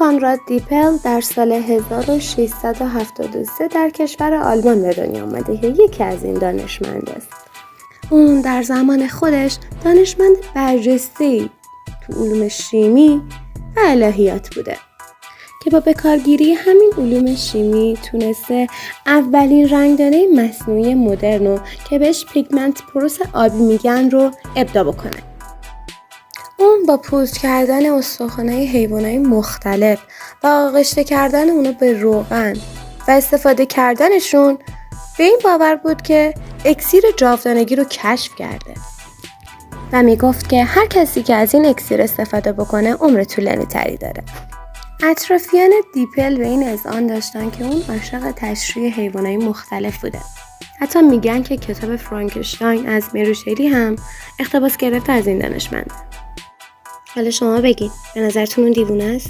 کانراد دیپل در سال 1673 در کشور آلمان به دنیا آمده که یکی از این دانشمند است. اون در زمان خودش دانشمند برجسته‌ای تو علوم شیمی و الهیات بوده که با بکارگیری همین علوم شیمی تونسته اولین رنگدانه مصنوعی مدرنو که بهش پیگمنت پروس آبی میگن رو ابداع بکنه. اون با پودر کردن استخوان‌های حیوانات مختلف و آغشته کردن اونا به روغن و استفاده کردنشون به این باور بود که اکسیر جاودانگی رو کشف کرده و میگفت که هر کسی که از این اکسیر استفاده بکنه عمر طولانی تری داره. اطرافیان دیپل به این اذعان داشتن که اون عاشق تشریح حیوانات مختلف بوده. حتی میگن که کتاب فرانکشتاین از مری شلی هم اقتباس گرفته از این دانشمند. حالا شما بگین به نظرتون اون دیوونه است؟